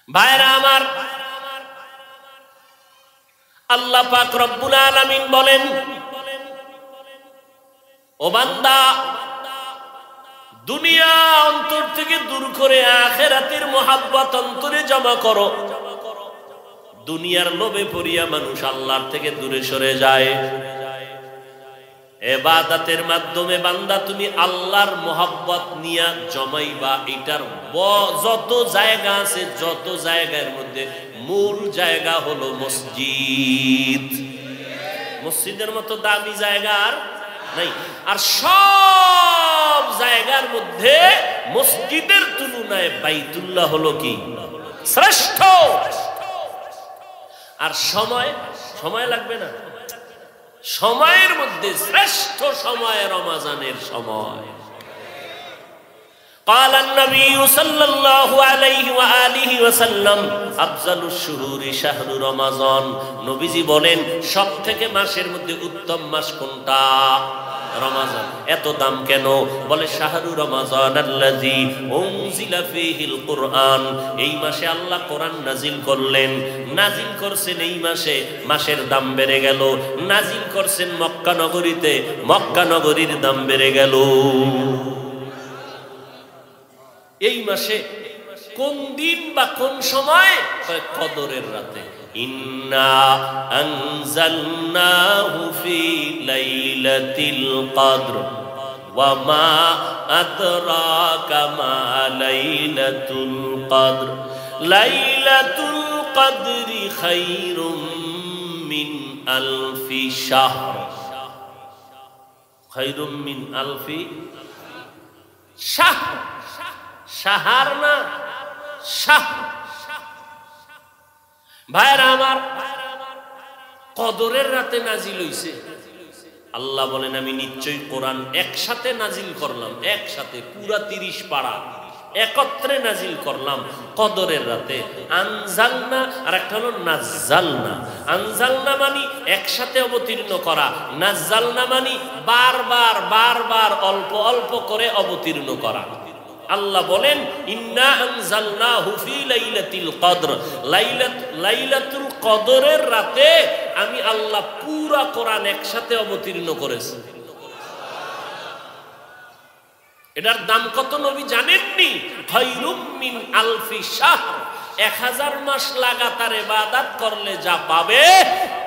ভাইরা আমার, আল্লাহ পাক রব্বুল আলামিন বলেন, ও বান্দা, দুনিয়া অন্তর থেকে দূর করে আখিরাতের মোহাব্বত অন্তরে জমা করো। দুনিয়ার লোভে পড়িয়া মানুষ আল্লাহর থেকে দূরে সরে যায়। ইবাদতের মাধ্যমে বান্দা তুমি আল্লাহর মোহাব্বত নিয়া জমাইবা। এটার যত জায়গা আছে, যত জায়গার মধ্যে মূল জায়গা হলো মসজিদ। মসজিদের মতো দামি জায়গা আর নাই। আর সব জায়গার মধ্যে মসজিদের তুলনায় বাইতুল্লাহ হলো কি শ্রেষ্ঠ। আর সময় লাগবে না, সময়ের মধ্যে শ্রেষ্ঠ সময় রমজানের সময়। قال النبي صلى الله عليه وآله وسلم أفضل الشهور شهر رمضان। নবীজি বলেন সবথেকে মাসের মধ্যে উত্তম মাস কোনটা? রমজান। এত দাম কেন? বলে শাহরু রমাজান আল্লাযী উনজিলা ফীহিল কুরআন। এই মাসে আল্লাহ কোরআন নাজিল করলেন। নাজিল করছেন এই মাসে, মাসের দাম বেড়ে গেল। নাজিল করছেন মক্কা নগরীতে, মক্কা নগরীর দাম বেড়ে গেল। এই মাসে কোন দিন বা কোন সময়? কদরের রাতে। ইন্না আনজালনাহু ফি লাইলাতিল কদর ওয়া মা আদরাকা মা লাইলাতুল কদর লাইলাতুল কদরি খায়রুম মিন আলফি শাহর। খায়রুম মিন আলফি শাহর। শাহর না, শাহ। ভাইরা আমার, কদরের রাতে নাজিল হইছে। আল্লাহ বলেন আমি নিশ্চয়ই কোরআন একসাথে নাজিল করলাম, একসাথে পুরা 30 পারা একত্রে নাজিল করলাম কদরের রাতে। আনজালনা আর একটা হলো নাজ্জালনা। আনজালনা মানে একসাথে অবতীর্ণ করা, নাজ্জালনা মানে বারবার বারবার অল্প অল্প করে অবতীর্ণ করা। আল্লাহ বলেন ইন্না আনজালনাহু ফি লাইলাতিল কদর। লাইলাতুল কদরের রাতে আমি আল্লাহ পুরা কোরআন একসাথে অবতীর্ণ করেছি। এটার দাম কত নবী জানেননি? খায়রুম মিন আলফি শাহর। 1000 মাস লাগাতার ইবাদত করলে যা পাবে,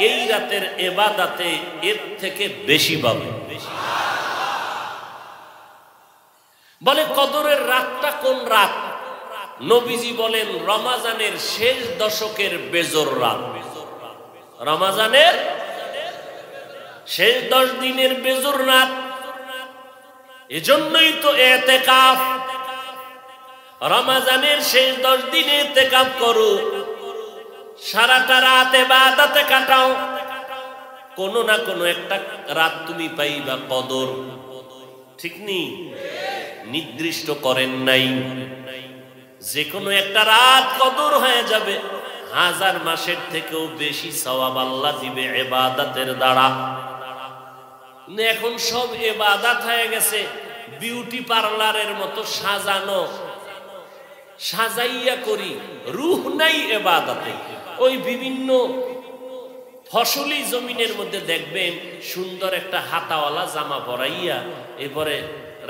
এই রাতের ইবাদতে এর থেকে বেশি পাবে। বলে কদরের রাতটা কোন রাত? নবীজি বলেন রমজানের শেষ দশকের বেজর রাত। রমজানের শেষ 10 দিনের বেজর রাত। এজন্যই তো ইতিকাফ। রমজানের শেষ 10 দিনে ইতিকাফ করো, সারাটা রাত ইবাদতে কাটাও। কোনো না কোনো একটা রাত তুমি পাইবা কদর। ঠিক নেই? নির্দিষ্ট করেন নাই, যে কোনো একটা রাত কদর হয়ে যাবে। 1000 মাসের থেকেও বেশি সওয়াব আল্লাহ দিবে ইবাদতের দ্বারা। এখন সব ইবাদত হয়ে গেছে বিউটি পার্লারের মতো সাজানো, সাজাইয়া করি, রূহ নাই ইবাদতে। ওই বিভিন্ন ফসলি জমিনের মধ্যে দেখবেন সুন্দর একটা হাতাওয়ালা জামা পরাইয়া এরপরে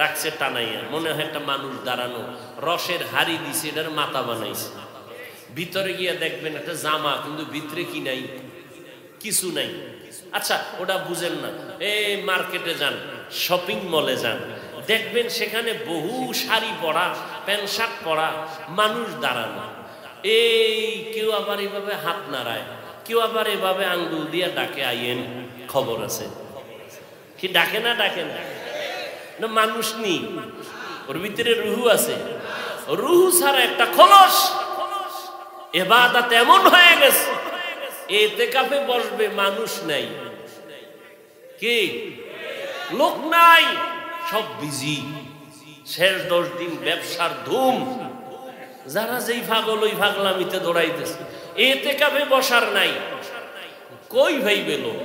রাখছে টানাইয়া, মনে হয় একটা মানুষ দাঁড়ানো, রসের হাড়ি দিছে, এটার মাথা বানাইছে। ভিতরে গিয়া দেখবেন একটা জামা, কিন্তু ভিতরে কি নাই? কিছু নাই। আচ্ছা, ওটা বুঝেন না। এই মার্কেটে যান, শপিং মলে যান, দেখবেন সেখানে বহু শাড়ি পরা, প্যান্ট শার্ট পরা মানুষ দাঁড়ানো। এই কেউ আবার এভাবে হাত নাড়ায়, কেউ আবার এভাবে আঙ্গুল দিয়া ডাকে আইয়েন। খবর আছে কি? ডাকে না? ডাকে না? মানুষ নেই, ওর ভিতরে রুহু আছে। রুহু ছাড়া একটা খোলস। ইবাদত এমন হয়ে গেছে, ইতিকাফে বসবে মানুষ নাই, কি লোক নাই, সব বিজি। শেষ 10 দিন ব্যবসার ধুম। যারা যেই পাগল ওই পাগলামিতে দৌড়াইতেছে, ইতিকাফে বসার নাই। কই ভাইবে লোক?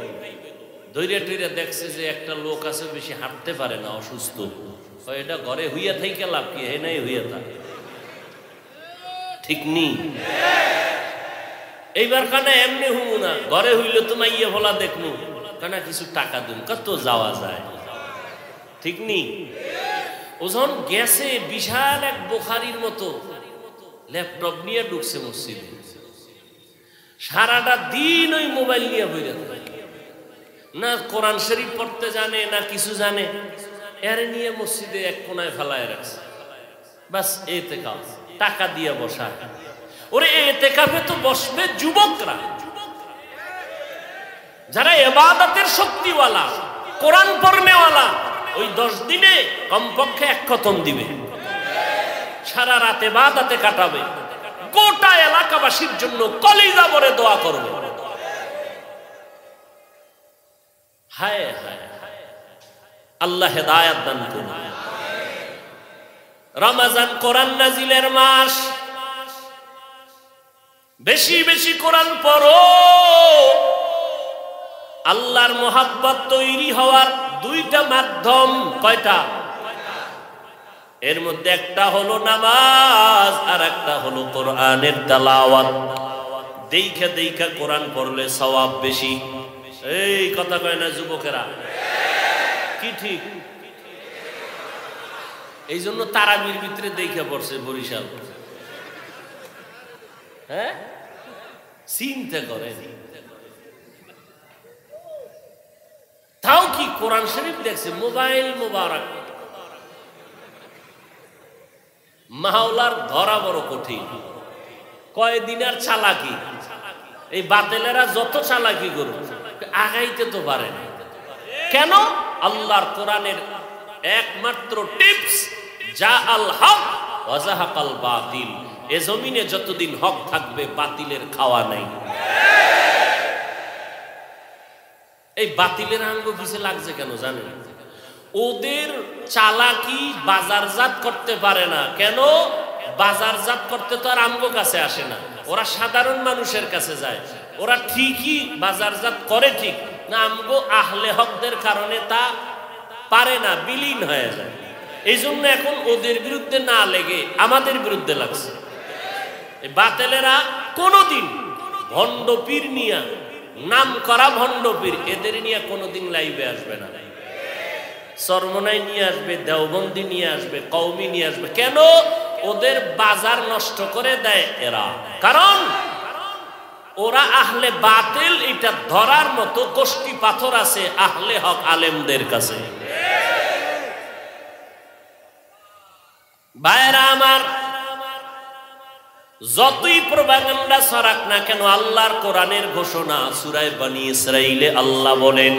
ধৈর্য টৈর্য দেখছে যে একটা লোক আছে বেশি হাঁটতে পারে না, অসুস্থ, এটা ঘরে হইয়া থেকে লাভ কি? হে নাই হইয়া থাকে। ঠিক নেই? এইবার কানা এমনি হুমু না, ঘরে হইলে তো মাইয়া ভোলা দেখমু, কানা কিছু টাকা দিন, কত যাওয়া যায়, ঠিক নি? ওজন গেছে বিশাল এক বুখারীর মতো ল্যাপটপ নিয়ে ঢুকছে মসজিদে, সারাটা দিন ওই মোবাইল নিয়ে বইরে, না কোরআন শরীফ পড়তে জানে না কিছু জানে, এর নিয়ে মসজিদে এক কোনায় ফেলায় রাখছে, বাস ইতিকাফ টাকা দিয়ে বসা। ওরে ইতিকাফে তো বসবে যুবকরা, যারা ইবাদতের শক্তিওয়ালা, কোরআন পড়নেওয়ালা, ওই 10 দিনে কমপক্ষে 1 খতম দিবে, সারা রাতে ইবাদতে কাটাবে, গোটা এলাকাবাসীর জন্য কলিজা ভরে দোয়া করবে। হায় হায়, আল্লাহ হেদায়েত দান করুন। রমজান কোরআন নাজিলের মাস, বেশি বেশি কোরআন পড়ো। আল্লাহর মোহাব্বত তৈরি হওয়ার 2টা মাধ্যম, কয়টা? এর মধ্যে একটা হলো নামাজ, আর একটা হলো কোরআনের তেলাওয়াত। দেখা দেখা কোরআন পড়লে সওয়াব বেশি। এই কথা কয় না যুবকেরা, কি ঠিক? এই জন্য তারাবির ভিতরে দেখে পড়ছে বরিশাল। হ্যাঁ, চিন্তা করেন, তাও কি কোরআন শরীফ দেখছে, মোবাইল মোবারক। মাওলার ধরা বড় কঠিন, কয়দিন আর চালাকি। এই বাতিলেরা যত চালাকি করুক আগাইতে তো পারে না। কেন? আল্লাহর কোরআনের একমাত্র টিপস, যা আল হক ওয়া যাহাকাল বাতিল। এ জমিনে যতদিন হক থাকবে বাতিলের খাওয়া নাই। এই বাতিলের আঙ্গ পিছে লাগছে কেন জানেন? ওদের চালাকি বাজারজাত করতে পারে না। কেন? বাজারজাত করতে তো আর আমগো কাছে আসে না, ওরা সাধারণ মানুষের কাছে যায়। ওরা ঠিকই বাজারজাত করে ঠিক, না আমগো আহলে হকদের কারণে তা পারে না, বিলীন হয়ে যায়। এই জন্য এখন ওদের বিরুদ্ধে না লেগে আমাদের বিরুদ্ধে লাগছে। এই বাতিলেরা কোনোদিন ভণ্ড পীর নিয়া, নাম করা ভণ্ড পীর, এদের নিয়ে কোনোদিন লাইভে আসবে না। চরমনাই নিয়ে আসবে, দেওবন্দি নিয়ে আসবে, কওমি নিয়ে আসবে। কেন? ওদের বাজার নষ্ট করে দেয় এরা। কারণ ওরা আহলে বাতিল, এটা ধরার মতো কষ্টি পাথর আছে আহলে হক আলেমদের কাছে। ভাইরা আমার, যতই প্রপাগান্ডা ছড়াক না কেন, আল্লাহর কোরআনের ঘোষণা সূরা বনী ইসরাঈলে আল্লাহ বলেন,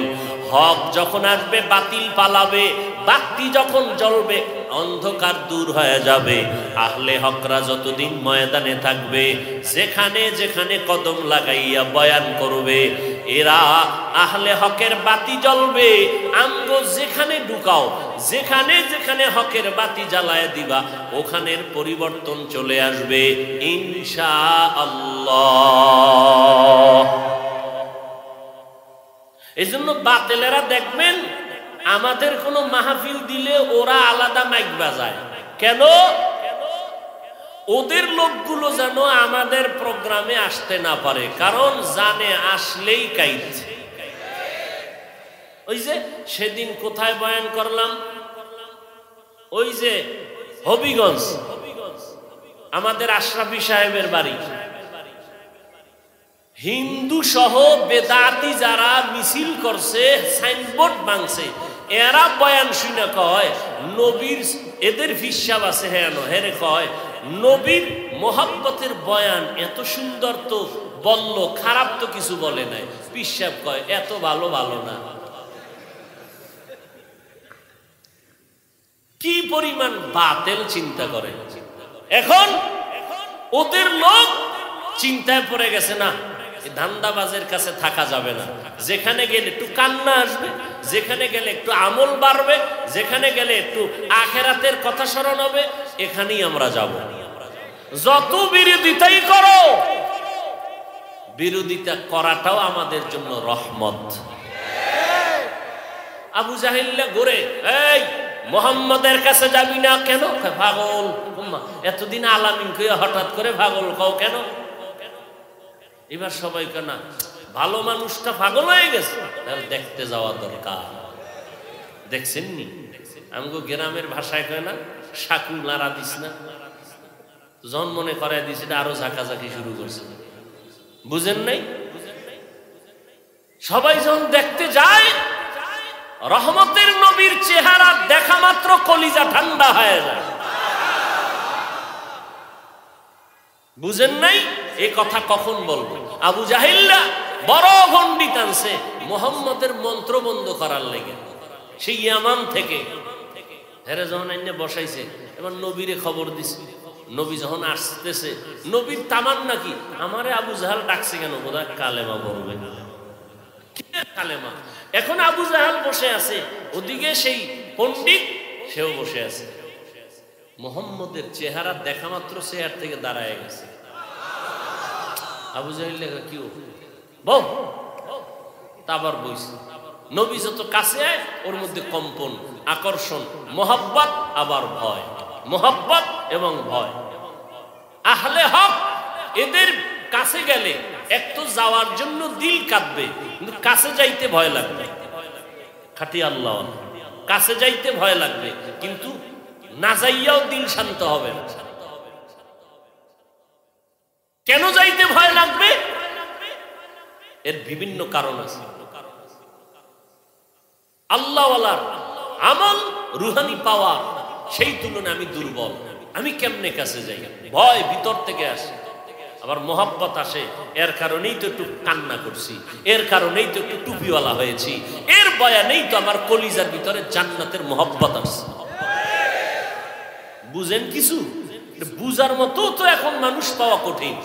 হক যখন আসবে বাতিল পালাবে, বাতি যখন জ্বলবে অন্ধকার দূর হয়ে যাবে। আহলে হকরা যতদিন ময়দানে থাকবে, যেখানে যেখানে কদম লাগাইয়া বয়ান করবে, এরা আহলে হকের বাতি জ্বলবে। আমগো যেখানে ঢুকাও, যেখানে যেখানে হকের বাতি জ্বালায় দিবা, ওখানের পরিবর্তন চলে আসবে ইনশাআল্লাহ। এই জন্য বাতিলেরা দেখবেন আমাদের কোনো মাহফিল দিলে ওরা আলাদা মাইক বাজায়। কেন? ওদের লোকগুলো যেন আমাদের প্রোগ্রামে আসতে না পারে, কারণ জানে আসলেই কাইত। ওই যে সেদিন কোথায় বয়ান করলাম, ওই যে হবিগঞ্জ, আমাদের আশরাফি সাহেবের বাড়ি, হিন্দু সহ বেদাতি যারা মিছিল করছে, সাইনবোর্ড ভাঙছে, এরা বয়ান শুনে কয় নবীর, এদের হিসাব আছে, হ্যাঁ হেরে কয় নবীর মোহাব্বতের বয়ান এত সুন্দর তো বলল, খারাপ তো কিছু বলে নাই। পিসাব কয় এত ভালো ভালো না। কি পরিমাণ বাতিল চিন্তা করে। এখন ওদের লোক চিন্তায় পড়ে গেছে, না ধান্দাবাজের কাছে থাকা যাবে না। যেখানে গেলে একটু কান্না আসবে, যেখানে গেলে একটু আমল বাড়বে, যেখানে গেলে একটু আখেরাতের কথা স্মরণ হবে, এখানেই আমরা যাব। যত বিরোধিতাই করো, বিরোধিতা করাটাও আমাদের জন্য রহমত। আবু জাহিল্লা ঘুরে, এই মোহাম্মদের কাছে যাবি না কেন? পাগল, এতদিন আলামিন কইয়া হঠাৎ করে পাগল কও কেন? এবার সবাই কেনা ভালো মানুষটা পাগল হয়ে গেছে, তাহলে দেখতে যাওয়া দরকার। দেখছেন নি আমগো গ্রামের ভাষায় কয় না, সাকু লারা দিস না, যখন মনে করাই দিস এটা আরো ঝাঁকাঝাঁকি শুরু করছে, বুঝেন নাই? সবাই যখন দেখতে যায়, রহমতের নবীর চেহারা দেখা মাত্র কলিজা ঠান্ডা হয়ে যায়। বুঝেন নাই? এই কথা কখন বলবো? আবু জাহিল্লা বড় গন্ডি টানছে মোহাম্মদের মন্ত্র বন্ধ করার লেগে, সেই ইয়ামান থেকে হেরে যখন আইনে বসাইছে, এবার নবীরে খবর দিছে। নবী যখন আসতেছে, নবীর তামান নাকি আমারে আবু জাহাল ডাকছে কেন, বোধহয় কালেমা বলবে। কালেমা। এখন আবু জাহাল বসে আছে, ওদিকে সেই পণ্ডিত সেও বসে আছে। মোহাম্মদের চেহারা দেখা মাত্র চেয়ার থেকে দাঁড়ায় গেছে। আবু জাহিল লেখা কি বল, তারপর বইছে। নবী যত কাছে আয় ওর মধ্যে কম্পন, আকর্ষণ, মোহাব্বত আবার ভয়, মোহাব্বত এবং ভয়। আহলে হক এদের কাছে গেলে একটু যাওয়ার জন্য দিল কাঁদবে, কিন্তু কাছে যাইতে ভয় লাগবে। খাটি আল্লাহ, কাছে যাইতে ভয় লাগবে, কিন্তু না যাইয়াও দিল শান্ত হবে না। কেন যাইতে ভয় লাগবে? এর বিভিন্ন কারণ আছে। আল্লাহওয়ালার আমল, রুহানি পাওয়া, সেই তুলনায় আমি দুর্বল। আমি কেমনে কাছে যাই? ভয় ভিতর থেকে আসে, আবার মোহাব্বত আসে। এর কারণেই তো একটু কান্না করছি, এর কারণেই তো একটু টুপিওয়ালা হয়েছি, এর বয়ানেই তো আমার কলিজার ভিতরে জান্নাতের মোহাব্বত আসছে। বুঝেন কিছু? বুঝার মতো তো এখন মানুষ পাওয়া কঠিন।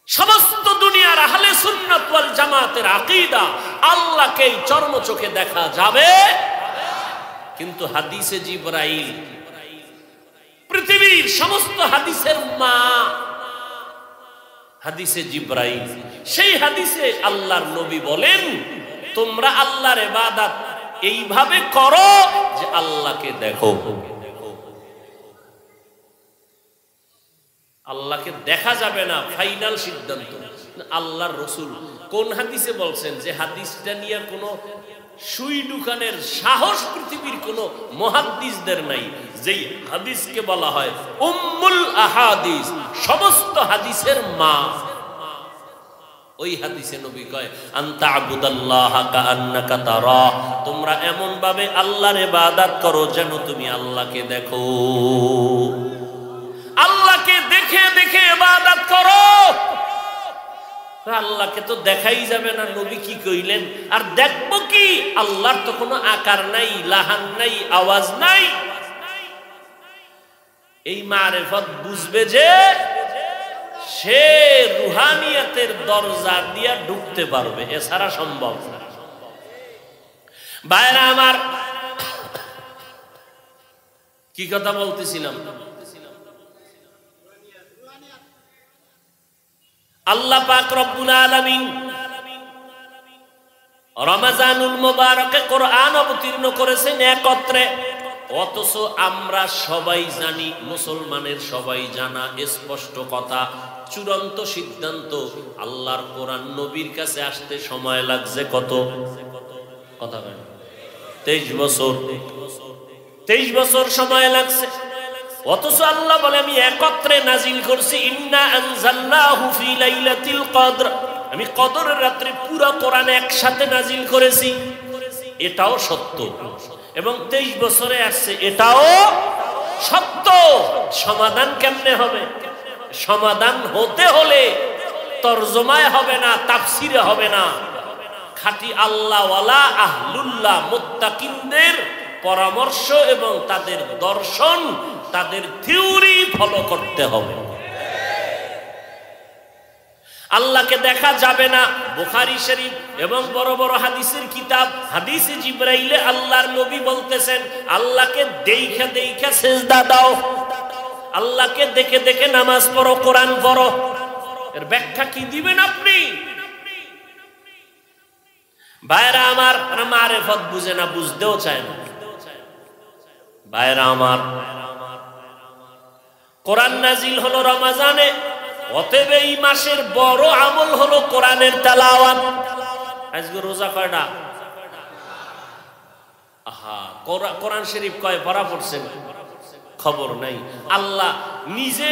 সমস্ত দুনিয়ার আহলে সুন্নাত ওয়াল জামাতের আকীদা, আল্লাহকেই চর্ম চোখে দেখা যাবে, কিন্তু হাদিসে জিবরাইল, পৃথিবীর সমস্ত হাদিসের মা হাদিসে জিবরাইল, সেই হাদিসে আল্লাহর নবী বলেন, তোমরা আল্লাহর ইবাদত এইভাবে করো যে আল্লাহকে দেখো। আল্লাহকে দেখা যাবে না, ফাইনাল সিদ্ধান্ত আল্লাহর রাসূল কোন হাদিসে বলছেন? যে হাদিসটা নিয়ে কোনো সুই দোকানের সাহস পৃথিবীর কোনো মুহাদ্দিসদের নাই, যেই হাদিসকে বলা হয় উম্মুল আহাদিস, সমস্ত হাদিসের মা। ওই হাদিসে নবী কয়, আনতা আবুদাল্লাহা কাআন্নাকা তারা, তোমরা এমন ভাবে আল্লাহর ইবাদত করো যেন তুমি আল্লাহকে দেখো। আল্লাহকে দেখে দেখে ইবাদত করো। আল্লাহকে তো দেখাই যাবে না, নবী কি কইলেন? আর দেখবো কি? আল্লাহর তো কোনো আকার নাই, লাহান নাই, আওয়াজ নাই। এই মারিফত বুঝবে যে সে রুহানিয়াতের দরজা দিয়া ঢুকতে পারবে, এছাড়া সম্ভব না। ভাইরা আমার, কি কথা বলতেছিলাম? আল্লাহ পাক রব্বুল আলামিন রমজানুল মুবারকে কোরআন অবতীর্ণ করেছেন একত্রে, অথচ আমরা সবাই জানি, মুসলমানের সবাই জানা স্পষ্ট কথা, চূড়ান্ত সিদ্ধান্ত, আল্লাহর কোরআন নবীর কাছে আসতে সময় লাগছে কত? কথা বলেন, 23 বছর। 23 বছর সময় লাগছে। অথচ আল্লাহ বলে, আমি একত্রে নাজিল করছি, ইন্না আনজালনাহু ফি লাইলাতিল কদর, আমি কদরের রাতে পুরো কোরআন একসাথে নাজিল করেছি। এটাও সত্য, এবং 23 বছরে আসছে, এটাও সত্য। সমাধান কেমনে হবে? সমাধান হতে হলে তরজমায় হবে না, তাফসিরে হবে না, খাঁটি আল্লাহওয়ালা আহলুল্লাহ মুত্তাকিনদের পরামর্শ এবং তাদের দর্শন, তাদের থিওরি ফলো করতে হবে। আল্লাহকে দেখা যাবে না। বুখারী শরীফ এবং বড় বড় হাদিসের কিতাব, হাদিসে জিবরাইলে আল্লাহর নবী বলতেছেন, আল্লাহকে দেখে দেখে সিজদা দাও, আল্লাহকে দেখে দেখে নামাজ পড়ো, কোরআন পড়ো। এর ব্যাখ্যা কি দিবেন আপনি? ভাইরা আমার, মারিফত বুঝে না, বুঝতেও চায় না। ভাইরা আমার, কোরআন নাজিল হলো রমজানে, অতএব এই মাসের বড় আমল হলো কোরআনের তেলাওয়াত। আজকে রোজা কয়টা? আহা, কোরআন শরীফ কয় পড়া পড়ছেন খবর নাই। আল্লাহ নিজে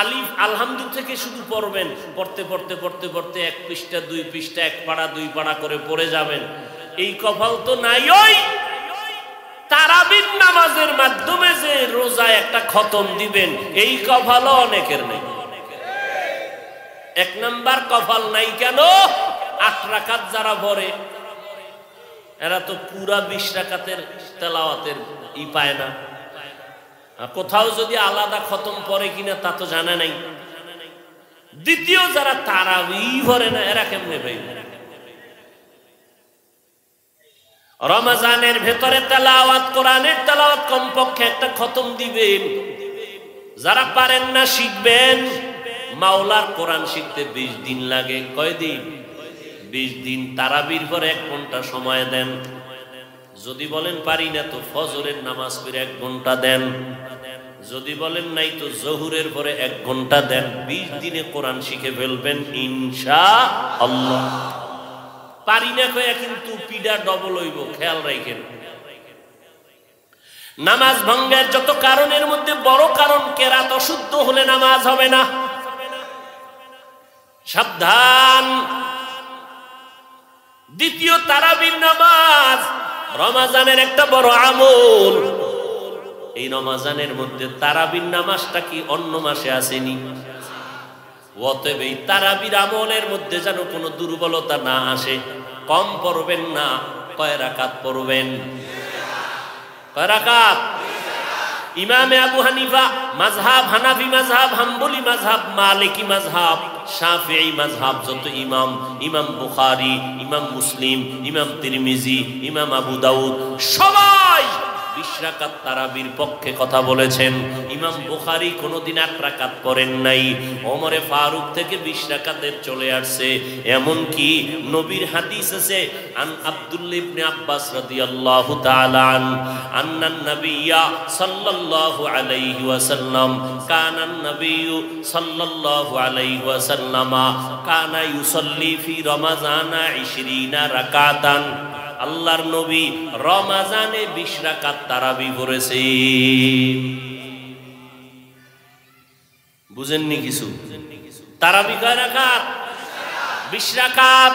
আলিফ আলহামদু থেকে শুধু পড়বেন, পড়তে পড়তে পড়তে পড়তে 1 পৃষ্ঠা 2 পৃষ্ঠা 1 পাড়া 2 পাড়া করে পড়ে যাবেন। এই কপাল তো নাই। ওই তারাবির নামাজের মাধ্যমে যে রোজা একটা খতম দিবেন, এই কপালও অনেকের নেই। 1 নাম্বার কপাল নাই কেন? 8 রাকাত যারা পড়ে এরা তো পুরা 20 রাকাতের তেলাওয়াতের পায় না। কোথাও যদি আলাদা খতম পড়ে কিনা তা তো জানা নাই। দ্বিতীয় যারা তারাবি পড়ে না, এরা কেমনে পাইবে? রমজানের ভেতরে তেলাওয়াত, কোরআনের তেলাওয়াত কমপক্ষে একটা খতম দিবেন। যারা পারেন না শিখবেন। মাওলার কোরআন শিখতে 20 দিন লাগে। কয়দিন? 20 দিন। তারাবির পরে 1 ঘন্টা সময় দেন। যদি বলেন পারি না তো ফজরের নামাজ পড়ে 1 ঘন্টা দেন। যদি বলেন নাই তো জোহরের পরে 1 ঘন্টা দেন। 20 দিনে কোরআন শিখে ফেলবেন ইনশাআল্লাহ। পারি না কয়া কিন্তু পিডা ডবল হইব, খেয়াল রাখেন। নামাজ ভঙ্গের যত কারণের মধ্যে বড় কারণ কেরাত অশুদ্ধ হলে নামাজ হবে না। সাবধান। দ্বিতীয়, তারাবির নামাজ রমজানের একটা বড় আমল। এই রমজানের মধ্যে তারাবির নামাজটা কি অন্য মাসে আসেনি? অতএব এই তারাবির আমলের মধ্যে যেন কোনো দুর্বলতা না আসে। কম পড়বেন না। কয় রাকাত পড়বেন? কয় রাকাত? ইমামে আবু হানিফা মাযহাব, হানাফি মাযহাব, হাম্বলি মাযহাব, মালিকি মাযহাব, শাফিঈ মাযহাব, যত ইমাম, ইমাম বুখারী, ইমাম মুসলিম, ইমাম তিরমিজি, ইমাম আবু দাউদ, সবাই 20 রাকাত তারাবির পক্ষে কথা বলেছেন। ইমাম বুখারী কোনোদিন 8 রাকাত পড়েন নাই। ওমরে ফারুক থেকে 20 রাকাতের চলে আসছে। এমন কি নবীর হাদিস আছে, আন আব্দুল্লাহ ইবনে আব্বাস রাদিয়াল্লাহু তাআলা আন্নান নাবিয়্যা সাল্লাল্লাহু আলাইহি ওয়াসাল্লাম কানান নাবিয়্যু সাল্লাল্লাহু আলাইহি ওয়াসাল্লামা কানা ইউসাল্লি ফি রমাজানা 20 রাকাতান। আল্লাহর নবী রমজানে 20 রাকাত তারাবি পড়েছে। বুঝেননি কিছু? তারাবি কয় রাকাত? 20 রাকাত।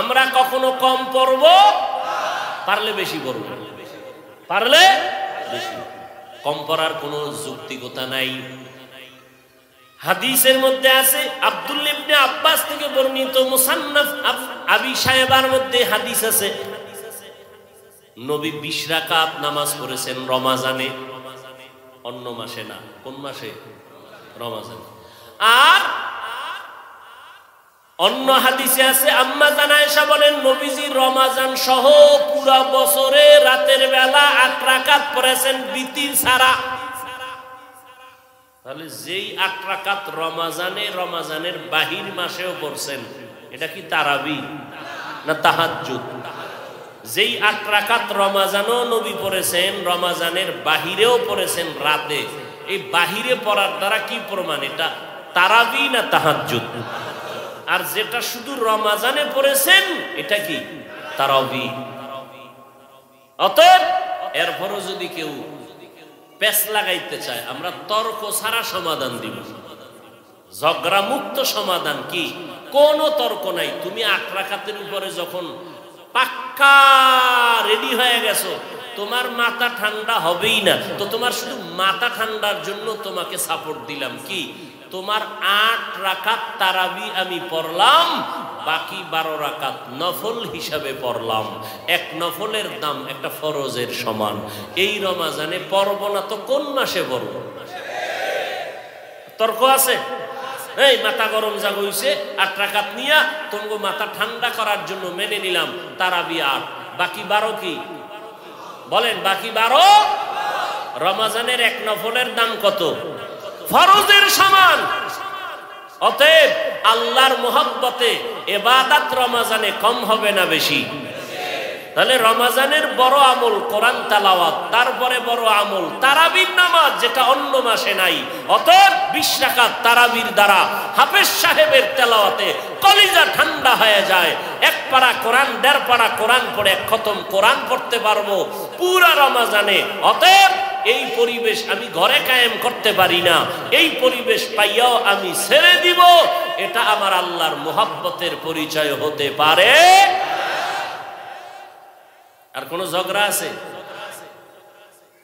আমরা কখনো কম পড়ব, পারলে বেশি পড়ব। পারলে বেশি। কম পড়ার কোনো যৌক্তিকতা নাই। হাদিসের মধ্যে আছে, আব্দুল্লাহ ইবনে আব্বাস থেকে বর্ণিত মুসান্নাফ আবি শায়বার মধ্যে হাদিস আছে, নবী 20 রাকাত নামাজ পড়েছেন রমজানে, অন্য মাসে না। কোন মাসে? রমজান। আর অন্য হাদিসে আছে, আম্মা জান আয়েশা বলেন নবীজি রমজান সহ পুরা বছরে রাতের বেলা 8 রাকাত পড়েছেন বিতির ছাড়া। তাহলে যেই 8 রাকাত রমজানে, রমজানের বাহির মাসেও পড়ছেন, এটা কি তারাবি না তাহাজ্জুদ? যেই 8 রাকাত রমজানও নবী পড়েছেন, রমজানের বাহিরেও পড়েছেন রাতে, এই বাহিরে পড়ার দ্বারা কি প্রমাণ? এটা তারাবি না তাহাজ্জুদ? আর যেটা শুধু রমজানে পড়েছেন, এটা কি? তারাবি। অতএব এরপরও যদি কেউ পেশ লাগাইতে চায়, আমরা তর্ক ছাড়া সমাধান দিব। ঝগড়া মুক্ত সমাধান। কি? কোনো তর্ক নাই। তুমি 8 রাকাতের উপরে যখন পাক্কা রেডি হয়ে গেছো, তোমার মাথা ঠান্ডা হবেই না, তো তোমার শুধু মাথা ঠান্ডার জন্য তোমাকে সাপোর্ট দিলাম। কি? তোমার 8 রাকাত তারাবি আমি পড়লাম, বাকি 12 রাকাত নফল হিসাবে পড়লাম। 1 নফলের দাম একটা ফরজের সমান। এই রমজানে পড়ব না তো কোন মাসে পড়ব? তর্ক আছে? এই মাথা গরম জাগ হইছে, 8 রাকাত নিয়া তোমাকে মাথা ঠান্ডা করার জন্য মেনে নিলাম তারাবি 8, বাকি 12 কি? বলেন, বাকি 12? রমজানের 1 নফলের দাম কত? ফরজের সমান। অতএব আল্লাহর মহব্বতে ইবাদত রমজানে কম হবে না বেশি? তাহলে রমজানের বড় আমল কোরআন তেলাওয়াত, তারপরে বড় আমল তারাবির নামাজ, যেটা অন্য মাসে নাই। অতএব 20 রাকাত তারাবির দ্বারা হাফেজ সাহেবের তেলাওয়াতে কলিজা ঠান্ডা হয়ে যায়। এক পারা কোরআন, 1.5 পারা কোরআন পড়ে এক খতম কোরআন পড়তে পারবো পুরা রমজানে। অতএব এই পরিবেশ আমি ঘরে কায়েম করতে পারি না, এই পরিবেশ পাইয়াও আমি ছেড়ে দিব, এটা আমার আল্লাহর মুহাব্বতের পরিচয় হতে পারে। আর কোন ঝগড়া আছে?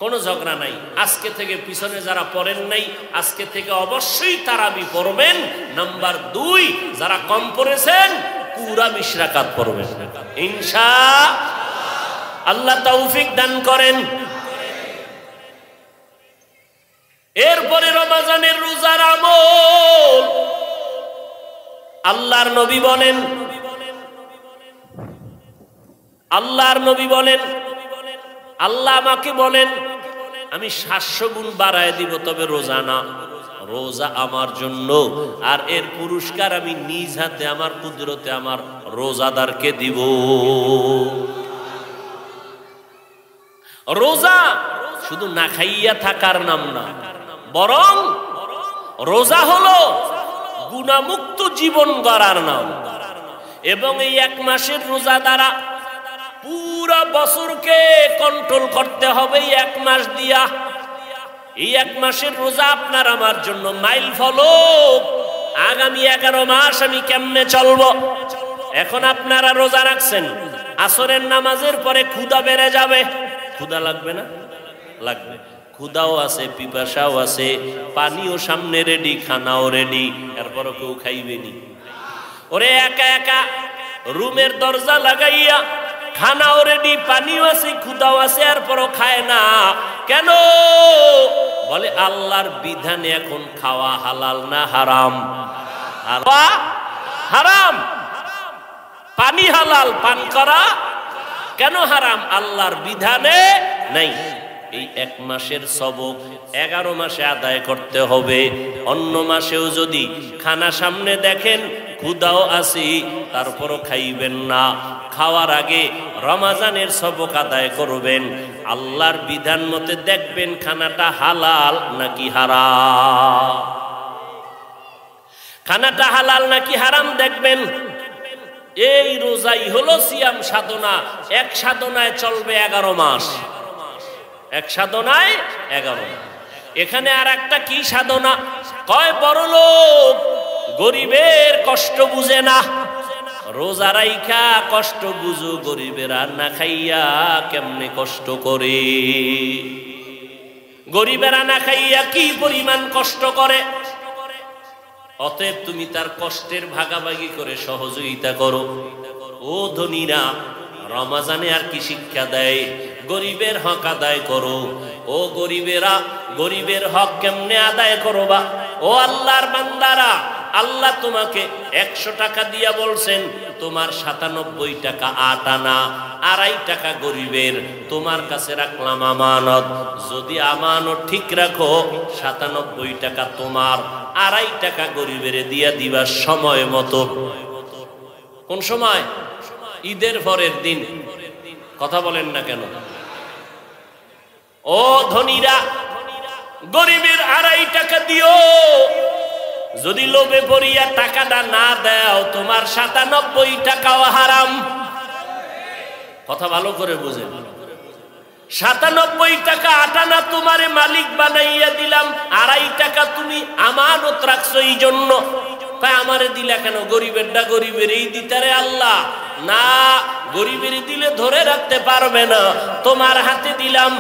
কোনো ঝগড়া নাই। আজকে থেকে পিছনে যারা পড়েন নাই, আজকে থেকে অবশ্যই তারাবি পড়বেন। নাম্বার 2, যারা কম পড়েছেন পুরা 20 রাকাত পড়বেন ইনশাআল্লাহ। আল্লাহ তৌফিক দান করেন। এরপরে রমজানের রোজার আমল। আল্লাহর নবী বলেন, আল্লাহ আমাকে বলেন আমি 700 গুণ বাড়ায় দিব, তবে রোজা না। রোজা আমার জন্য, আর এর পুরস্কার আমি নিজ হাতে আমার কুদরতে আমার রোজাদারকে দিব। রোজা শুধু না খাইয়া থাকার নাম না, বরং রোজা হলো গুনাহমুক্ত জীবন গড়ার নাম। এবং এই 1 মাসের রোজা দ্বারা পুরা বছরকে কন্ট্রোল করতে হবে 1 মাস দিয়া। এই 1 মাসের রোজা আপনার আমার জন্য মাইল ফলক। আগামী 11 মাস আমি কেমনে চলবো। এখন আপনারা রোজা রাখছেন, আসরের নামাজের পরে ক্ষুধা বেড়ে যাবে। ক্ষুধা লাগবে না? লাগবে। ক্ষুধাও আছে, পিপাসাও আছে, পানিও সামনে রেডি, খানাও রেডি, এরপরও কেউ খাইবেনি। ওরে একা একা রুমের দরজা লাগাইয়া খানাও রেডি, পানিও আছে, ক্ষুধাও আছে, এরপরও খায় না কেন? বলে আল্লাহর বিধানে এখন খাওয়া হালাল না হারাম? হারাম। পানি হালাল, পান করা কেন হারাম? আল্লাহর বিধানে নাই। এই 1 মাসের সবক 11 মাসে আদায় করতে হবে। অন্য মাসেও যদি খানা সামনে দেখেন, ক্ষুধাও আসি, তারপরও খাইবেন না। খাওয়ার আগে রমজানের সবক আদায় করবেন। আল্লাহর বিধান মতে দেখবেন খানাটা হালাল নাকি হারাম। খানাটা হালাল নাকি হারাম দেখবেন। এই রোজাই হলো সিয়াম সাধনা। 1 সাধনায় চলবে 11 মাস। 1 সাধনায় 11। এখানে আর একটা কি সাধনা? কয় বড়লোক গরিবের কষ্ট বুঝে না। রোজা রাইখা কষ্ট বুঝো, গরিবেরা না খাইয়া কেমনে কষ্ট করে। গরিবেরা না খাইয়া কি পরিমাণ কষ্ট করে। অতএব তুমি তার কষ্টের ভাগাভাগি করে সহযোগিতা করো। ও ধনীরা, রমজানে আর কি শিক্ষা দেয়? গরিবের হক আদায় করো। ও গরিবেরা, গরিবের হক কেমনে আদায় করবা? ও আল্লাহর বান্দারা, আল্লাহ তোমাকে 100 টাকা দিয়া বলছেন, তোমার 97 টাকা 8 আনা, 2.5 টাকা গরিবের, তোমার কাছে রাখলাম আমানত। যদি আমানত ঠিক রাখো, 97 টাকা তোমার, 2.5 টাকা গরিবের দিয়া দিবা সময় মতো। কোন সময়? ঈদের পরের দিন। কথা বলেন না কেন? ও ধনীরা, গরিবের 2.5 টাকা দিও। যদি লোভে পড়িয়া টাকাটা না দাও, তোমার 97 টাকাও হারাম। কথা ভালো করে বুঝেন। 97 টাকা 8 আনা তোমারে মালিক বানাইয়া দিলাম, 2.5 টাকা তুমি আমানত রাখছো এই জন্য। তাই আমারে দিলা কেন? গরিবেরটা গরিবেরই দিতারে আল্লাহ না। গরিবের দিলে ধরে রাখতে পারবে না। তোমার হাতে দিলাম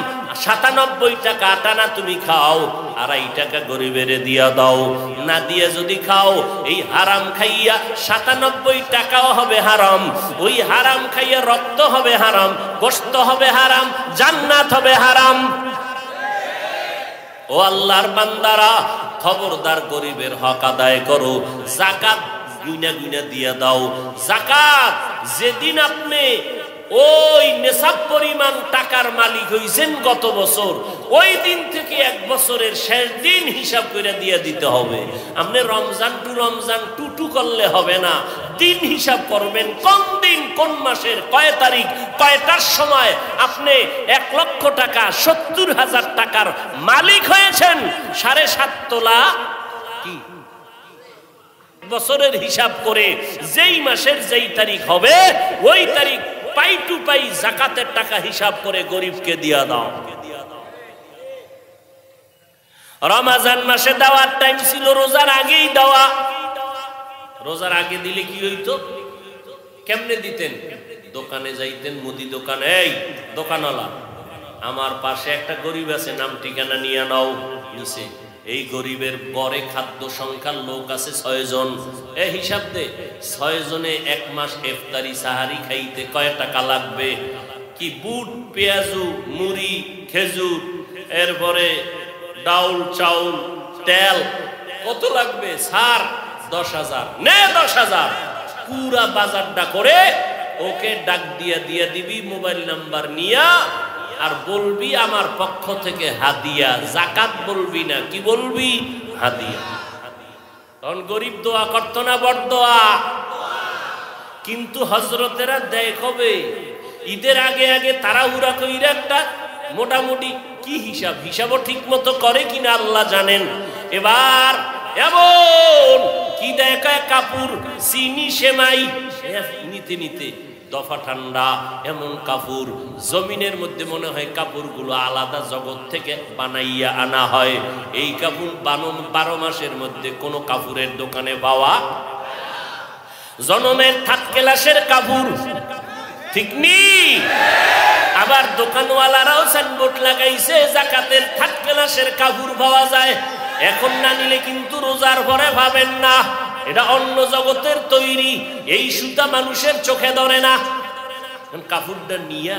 97 টাকা 8 আনা, তুমি খাও, 2.5 টাকা গরিবের দিয়া দাও। না দিয়ে যদি খাও, এই হারাম খাইয়া 97 টাকাও হবে হারাম। ওই হারাম খাইয়া রক্ত হবে হারাম, গোশত হবে হারাম, জান্নাত হবে হারাম। ও আল্লাহর বান্দারা, খবরদার গরিবের হক আদায় করো। যাকাত গুনা গুনা দিয়া দাও। যাকাত যেদিন আপনি ওই নেশাব পরিমাণ টাকার মালিক হইছেন গত বছর, ওই দিন থেকে এক বছরের শেষ দিন হিসাব করে দিয়ে দিতে হবে। আপনি রমজান টু করলে হবে না, দিন হিসাব করবেন, কোন দিন কোন মাসের কয় তারিখ কয়টার সময় আপনি 1 লক্ষ টাকা 70,000 টাকার মালিক হয়েছেন। 7.5 তোলা কি বছরের হিসাব করে যেই মাসের যেই তারিখ হবে ওই তারিখ পাই টু পাই যাকাতের টাকা হিসাব করে গরিবকে দিয়া দাও। রমজান মাসে দেওয়ার টাইম ছিল রোজার আগেই দেওয়া। রোজার আগে দিলে কি হইতো? কেমনে দিতেন? দোকানে যাইতেন, মুদি দোকানে, এই দোকানওয়ালা আমার পাশে একটা গরিব আছে, নাম ঠিকানা নিয়ে নাও। নিচে এই গরিবের গড়ে খাদ্য সংখ্যার লোক আছে 6 জন, এ হিসাব দে 6 জনে 1 মাস ইফতারি সাহারি খাইতে কয় টাকা লাগবে? কি বুট পেঁয়াজু মুড়ি খেজুর এরপরে ডাউল চাউল তেল কত লাগবে? স্যার 10,000 নে 10,000 পুরা বাজারটা করে ওকে ডাক দিয়ে দিবি মোবাইল নাম্বার নিয়া, আর বলবি আমার পক্ষ থেকে হাদিয়া। যাকাত বলবি না, কি বলবি? হাদিয়া। তখন গরিব দোয়া করতো না, বড় দোয়া। কিন্তু হজরতেরা দেয় কবে? ঈদের আগে আগে তাড়াহুড়া কইরা একটা মোটামুটি কি হিসাবও ঠিক মতো করে কিনা আল্লাহ জানেন। এবার এমন কি দেখায় কাপড় চিনি সেমাই নিতে নিতে দফা ঠান্ডা, এমন কাপড় জমিনের মধ্যে মনে হয় কাপড়গুলো আলাদা জগৎ থেকে বানাইয়া আনা হয়। এই কাপড় 12 মাসের মধ্যে কোনো কাপড়ের দোকানে পাওয়া। জনমের 3rd ক্লাসের কাপড়, ঠিক নি? আবার দোকানওয়ালারাও সাইনবোর্ড লাগাইছে যাকাতের 3rd ক্লাসের কাপড় পাওয়া যায়। এখন না নিলে কিন্তু রোজার পরে পাবেন না, এটা অন্য জগতের তৈরি। এই সুতা মানুষের চোখে ধরে না। কাপড়টা নিয়া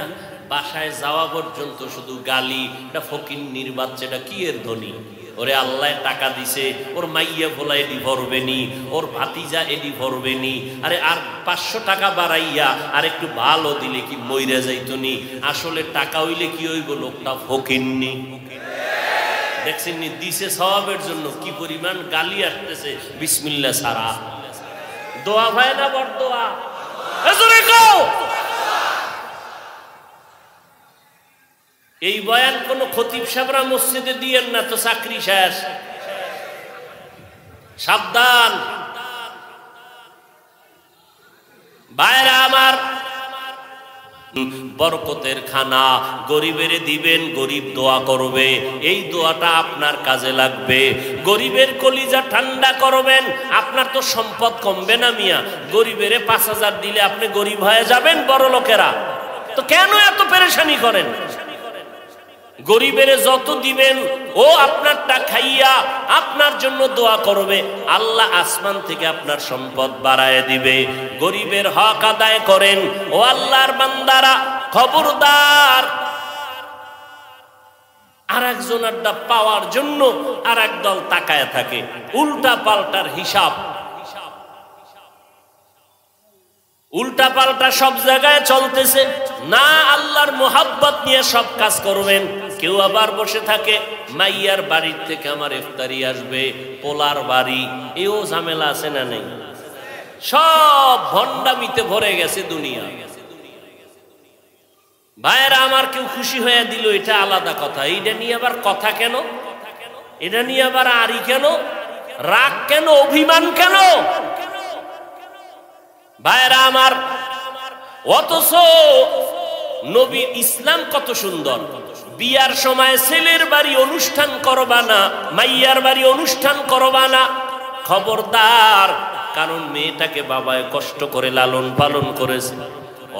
বাসায় যাওয়া পর্যন্ত শুধু গালি, এটা ফকিন্নির বাচ্চাটা কি এর ধনী, ওরে আল্লাহ টাকা দিছে, ওর মাইয়া ভোলা এডি ভরবেনি, ওর ভাতিজা এডি ভরবেনি, আরে আর 500 টাকা বাড়াইয়া আর একটু ভালো দিলে কি মইরা যাইতনি। আসলে টাকা হইলে কি হইব? লোকটা ফকিন্নি। দেখছেন নি দিছে সওয়াবের জন্য কি পরিমাণ গালি আসতেছে বিসমিল্লাহ সারা। দোয়া ভাই না বড় দোয়া? এজরে কও। এই বয়ান কোন খতিব সাহেবরা মসজিদে দিয়েন না তো, চাকরি শেষ। সাবধান ভাইরা আমার। বরকতের খানা গরিবের দিবেন, গরিব দোয়া করবে, এই দোয়াটা আপনার কাজে লাগবে। গরিবের কলিজা ঠান্ডা করবেন। আপনার তো সম্পদ কমবে না মিয়া, গরিবের 5,000 দিলে আপনি গরিব হয়ে যাবেন। বড় লোকেরা তো কেন এত পেরেশানি করেন? গরিবের যত দিবেন ও আপনারটা খাইয়া আপনার জন্য দোয়া করবে, আল্লাহ আসমান থেকে আপনার সম্পদ বাড়ায় দিবে। গরিবের হক আদায় করেন ও আল্লাহর বান্দারা। খবরদার আর একজনেরটা পাওয়ার জন্য আর একদল তাকায় থাকে, উল্টা পাল্টার হিসাব। উল্টা পাল্টা সব জায়গায় চলতেছে না। আল্লাহর মোহাব্বত নিয়ে সব কাজ করবেন। কেউ আবার বসে থাকে মাইয়ার বাড়ির থেকে আমার ইফতারি আসবে, পোলার বাড়ি, এও ঝামেলা আছে না নেই? সব ভণ্ডামিতে ভরে গেছে দুনিয়া। ভাইয়েরা আমার, কেউ খুশি হয়ে দিল এটা আলাদা কথা, এইটা নিয়ে আবার কথা কেন? এটা নিয়ে আবার আরি কেন? রাগ কেন? অভিমান কেন? ভাইয়েরা আমার, অথচ নবী ইসলাম কত সুন্দর। বিয়ার সময় ছেলের বাড়ি অনুষ্ঠান করবা না, মাইয়ার বাড়ি অনুষ্ঠান করবা না, খবরদার। কারণ মেয়েটাকে বাবায় কষ্ট করে লালন পালন করেছে।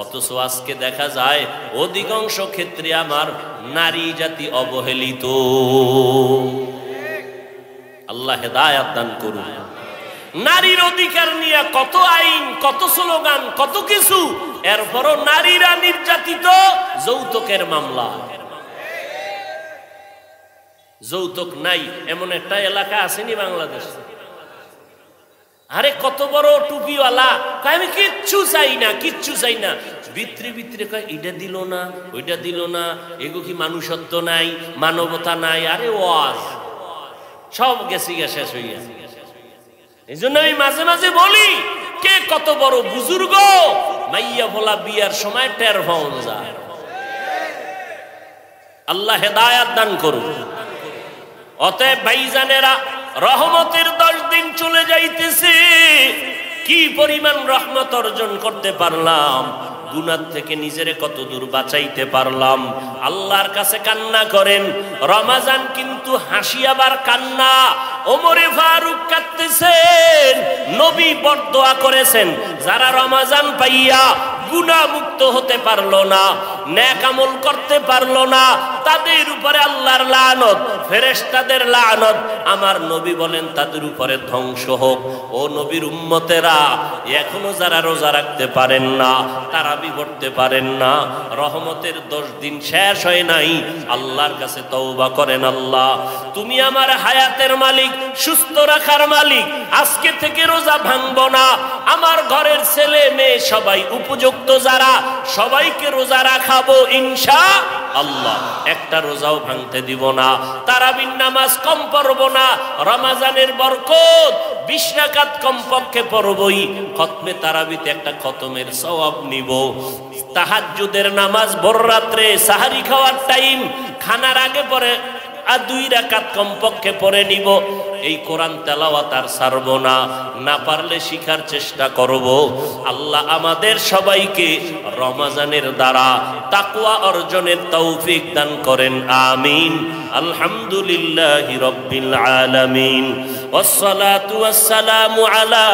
অথচ আজকে দেখা যায় অধিকাংশ ক্ষেত্রে আমার নারী জাতি অবহেলিত। আল্লাহ হেদায়েত দান করুন। নারীর অধিকার নিয়ে কত আইন, কত স্লোগান, কত কিছু, এরপরও নারীরা নির্যাতিত। যৌতুকের মামলা, যৌতুক নাই এমন একটা এলাকা আসেনি বাংলাদেশ? আরে কত বড় টুপিওয়ালা, আমি কিচ্ছু চাই না, কিচ্ছু চাই না। ভিতরে ভিতরে কয় এটা দিল না, ওইটা দিল না, এগো কি মানুষত্ব নাই, মানবতা নাই। আরে ওয়াজ সব গেছে গিয়া শেষ হইয়া। এই জন্য আমি মাঝে মাঝে বলি, কে কত বড় বুজুর্গ, মাইয়া বলা বিয়ার সময় টের পাওয়া যায়। আল্লাহ হেদায়াত দান করুন। অতএব ভাইজানেরা, রহমতের 10 দিন চলে যাইতেছে। কি পরিমাণ রহমত অর্জন করতে পারলাম, গুনাহ থেকে নিজেরে কত দূর বাঁচাইতে পারলাম। আল্লাহর কাছে কান্না করেন। রমাজান কিন্তু হাসি আবার কান্না। ওমরে ফারুক কাঁদতেছেন, নবী বরদোয়া করেছেন, যারা রমাজান পাইয়া গুনাহ মুক্ত হতে পারলো না, নেক আমল করতে পারলো না, তাদের উপরে আল্লাহর লানত, ফেরেশতাদের লানত। আমার নবী বলেন তাদের উপরে ধ্বংস হোক। ও নবীর উম্মতেরা, এখনো যারা রোজা রাখতে পারেন না, তারাবি পড়তে পারেন না, রহমতের 10 দিন শেষ হয় নাই, আল্লাহর কাছে তওবা করেন। আল্লাহ, তুমি আমার হায়াতের মালিক, সুস্থ রাখার মালিক। আজকে থেকে রোজা ভাঙবো না। আমার ঘরের ছেলে মেয়ে সবাই উপযুক্ত যারা, সবাইকে রোজা রাখাবো ইনশাআল্লাহ। একটা রোজাও ভাঙতে দিব না। তারাবির নামাজ কম পড়বো না। রমজানের বরকত 20 রাকাত কমপক্ষে পড়বই। খতমে তারাবিতে একটা খতমের সওয়াব নিব। তাহাজ্জুদের নামাজ ভোর রাত্রে সাহারি খাওয়ার টাইম, খানার আগে পরে আর 2 রাকাত কমপক্ষে পড়ে নিব। এই কোরআন তেলাওয়াত আর ছাড়ব না, না পারলে শিখার চেষ্টা করব। আল্লাহ আমাদের সবাইকে রমজানের দ্বারা তাকওয়া অর্জনের তৌফিক দান করেন, আমিন। আলহামদুলিল্লাহি রাব্বিল আলামিন, ওয়াসসালাতু ওয়াসসালামু আলা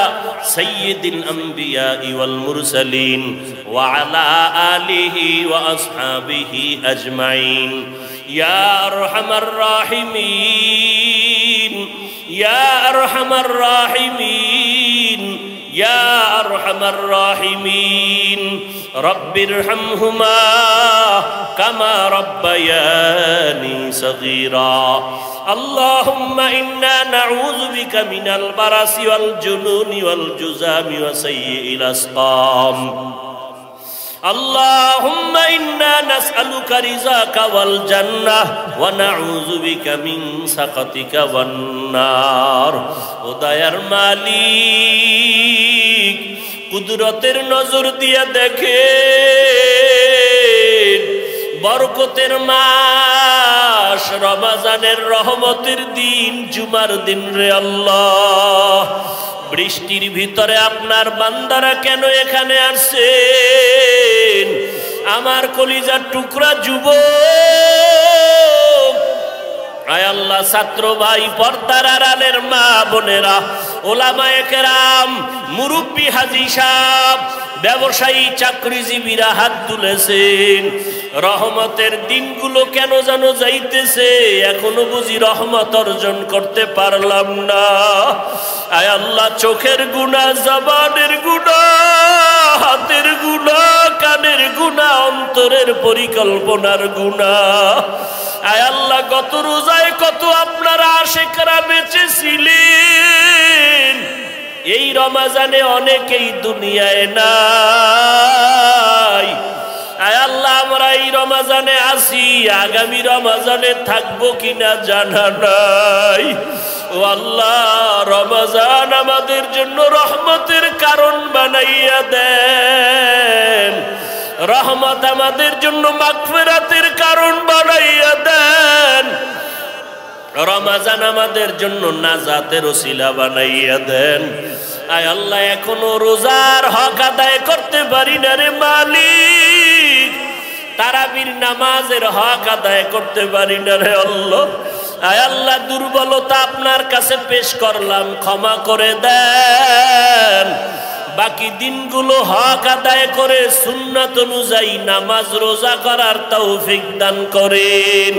সাইয়্যিদিল আমবিয়াই ওয়াল মুরসালিন ওয়া আলা আলিহি ওয়া আসহাবিহি আজমাইন। ইয়া আরহামার রাহিমিন, ইয়া আরহামার রাহিমিন, ইয়া আরহামার রাহিমিন। রব্বিরহামহুমা কামা রব্বায়ানি সগীরা। আল্লাহুম্মা ইন্না নাউযু বিকা মিনাল বারাসি ওয়াল জুনুনি ওয়াল জুযামি ওয়া সাইয়্যিল আসকাম। আল্লাহুম্মা ইন্না নাসআলুকা রিযাকা ওয়াল জান্নাহ ওয়া নাউযু বিকা মিন সাখাতিকা ওয়ান নার। ও দয়ার মালিক, কুদরতের নজর দিয়ে দেখেন, বরকতের মাস রমজানের রহমতের দিন, জুমার দিন রে আল্লাহ, বৃষ্টির ভিতরে আপনার বান্দারা কেন এখানে আসছেন? আমার কলিজার টুকরা যুবক, আয় আল্লাহ, ছাত্র ভাই, পর্দার আড়ালের মা বোনেরা, ওলামায়ে কেরাম, মুরব্বী হাজী সাহেব, ব্যবসায়ী চাকরিজীবীরা হাত তুলেছেন। রহমতের দিনগুলো কেন যেন যাইতেছে, এখনো বুঝি রহমত অর্জন করতে পারলাম না। আয় আল্লাহ, চোখের গুনাহ, জবানের গুনাহ, হাতের গুনাহ, কানের গুনাহ, অন্তরের পরিকল্পনার গুনাহ। আয় আল্লাহ, গত রোজায় কত আপনারা আশিকরা বেঁচেছিলেন, এই রমজানে অনেকেই দুনিয়ায় নাই। আয় আল্লাহ, আমরা এই রমজানে আসি, আগামী রমজানে থাকবো কিনা জানা নাই। ও আল্লাহ, রমজান আমাদের জন্য রহমতের কারণ বানাইয়া দেন, রহমত আমাদের জন্য মাগফিরাতের কারণ বানাইয়া দেন, রমজান আমাদের জন্য নাজাতের ওসিলা বানাইয়া দেন। আয় আল্লাহ, এখনো রোজার হক আদায় করতে পারি না রে মালিক, তারাবির নামাজের হক আদায় করতে পারি না রে আল্লাহ। আয় আল্লাহ, দুর্বলতা আপনার কাছে পেশ করলাম, ক্ষমা করে দেন। বাকি দিনগুলো হক আদায় করে সুন্নাত অনুযায়ী নামাজ রোজা করার তৌফিক দান করেন।